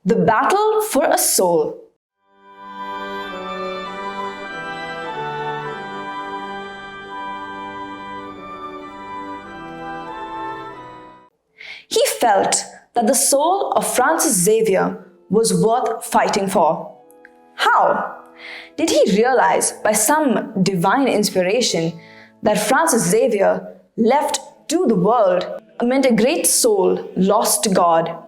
The battle for a soul. He felt that the soul of Francis Xavier was worth fighting for. How? Did he realize by some divine inspiration that Francis Xavier left to the world meant a great soul lost to God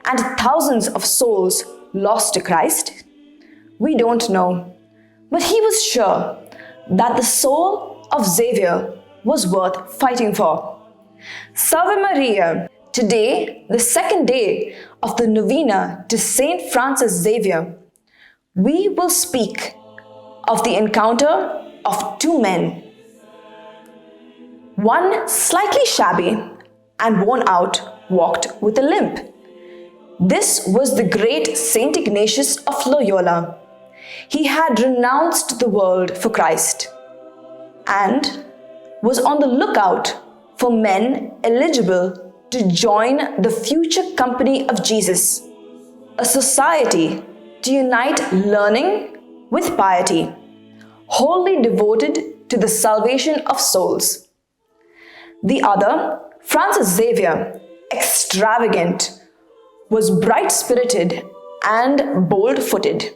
and thousands of souls lost to Christ? We don't know, but he was sure that the soul of Xavier was worth fighting for. Salve Maria! Today, the second day of the Novena to Saint Francis Xavier, we will speak of the encounter of two men. One, slightly shabby and worn out, walked with a limp. This was the great Saint Ignatius of Loyola. He had renounced the world for Christ and was on the lookout for men eligible to join the future company of Jesus, a society to unite learning with piety, wholly devoted to the salvation of souls. The other, Francis Xavier, extravagant, was bright-spirited and bold-footed,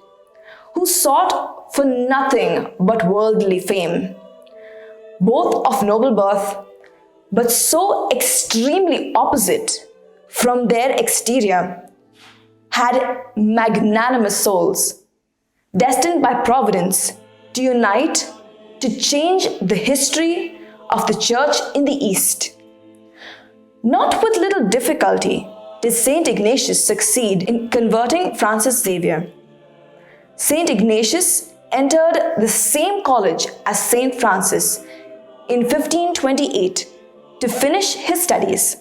who sought for nothing but worldly fame. Both of noble birth, but so extremely opposite from their exterior, had magnanimous souls, destined by Providence to unite to change the history of the Church in the East. Not with little difficulty did Saint Ignatius succeed in converting Francis Xavier. Saint Ignatius entered the same college as Saint Francis in 1528 to finish his studies.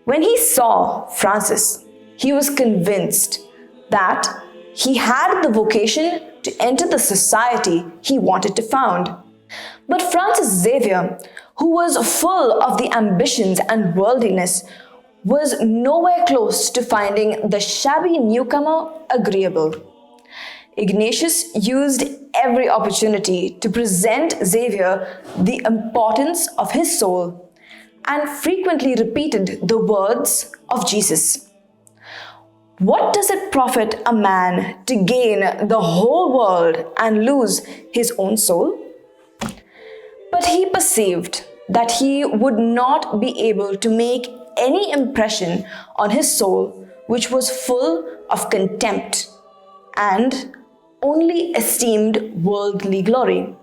When he saw Francis, he was convinced that he had the vocation to enter the society he wanted to found. But Francis Xavier, who was full of the ambitions and worldliness, was nowhere close to finding the shabby newcomer agreeable. Ignatius used every opportunity to present Xavier the importance of his soul and frequently repeated the words of Jesus. What does it profit a man to gain the whole world and lose his own soul? But he perceived that he would not be able to make any impression on his soul which was full of contempt and only esteemed worldly glory.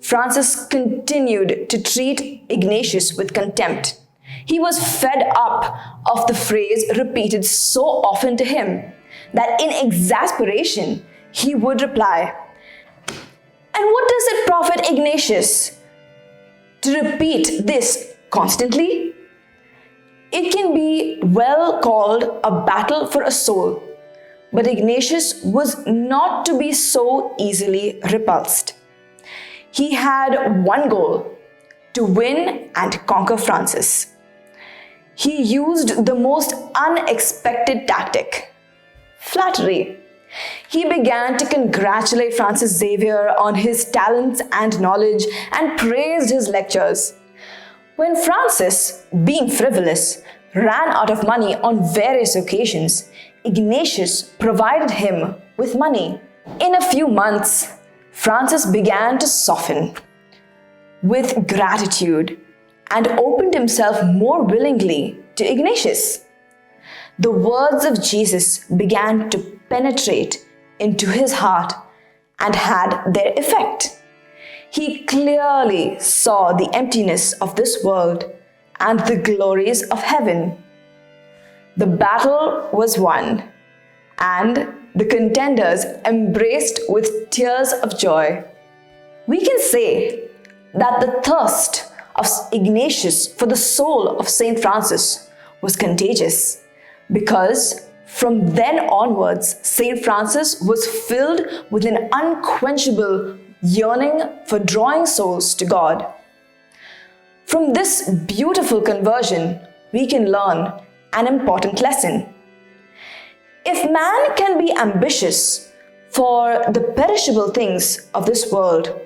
Francis continued to treat Ignatius with contempt. He was fed up of the phrase repeated so often to him that in exasperation he would reply, "And what does it profit Ignatius to repeat this constantly?" It can be well called a battle for a soul, but Ignatius was not to be so easily repulsed. He had one goal: to win and conquer Francis. He used the most unexpected tactic: flattery. He began to congratulate Francis Xavier on his talents and knowledge and praised his lectures. When Francis, being frivolous, ran out of money on various occasions, Ignatius provided him with money. In a few months, Francis began to soften with gratitude and opened himself more willingly to Ignatius. The words of Jesus began to penetrate into his heart and had their effect. He clearly saw the emptiness of this world and the glories of heaven. The battle was won, and the contenders embraced with tears of joy. We can say that the thirst of Ignatius for the soul of Saint Francis was contagious, because from then onwards, Saint Francis was filled with an unquenchable yearning for drawing souls to God. From this beautiful conversion, we can learn an important lesson. If man can be ambitious for the perishable things of this world,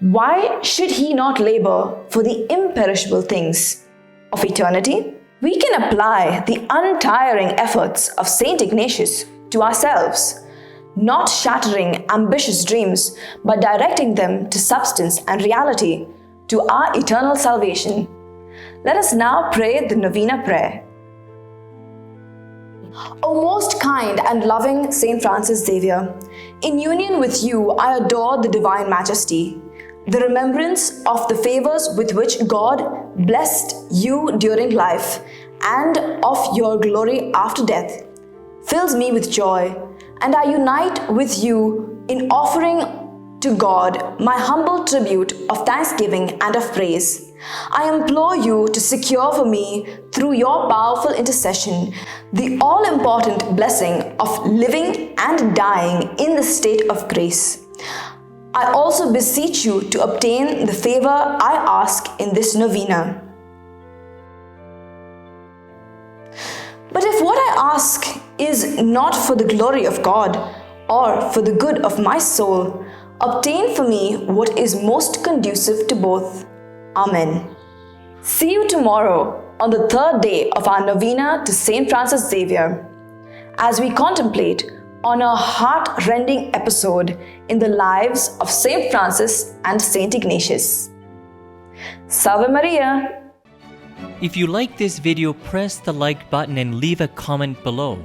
why should he not labor for the imperishable things of eternity? We can apply the untiring efforts of Saint Ignatius to ourselves, not shattering ambitious dreams, but directing them to substance and reality, to our eternal salvation. Let us now pray the Novena prayer. O most kind and loving Saint Francis Xavier, in union with you I adore the Divine Majesty. The remembrance of the favors with which God blessed you during life and of your glory after death fills me with joy, and I unite with you in offering to God my humble tribute of thanksgiving and of praise. I implore you to secure for me, through your powerful intercession, the all-important blessing of living and dying in the state of grace. I also beseech you to obtain the favor I ask in this novena. But if what I ask is not for the glory of God or for the good of my soul, obtain for me what is most conducive to both. Amen. See you tomorrow on the third day of our novena to Saint Francis Xavier, as we contemplate on a heart-rending episode in the lives of Saint Francis and Saint Ignatius. Salve Maria! If you like this video, press the like button and leave a comment below.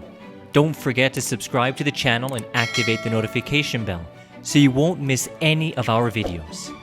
Don't forget to subscribe to the channel and activate the notification bell so you won't miss any of our videos.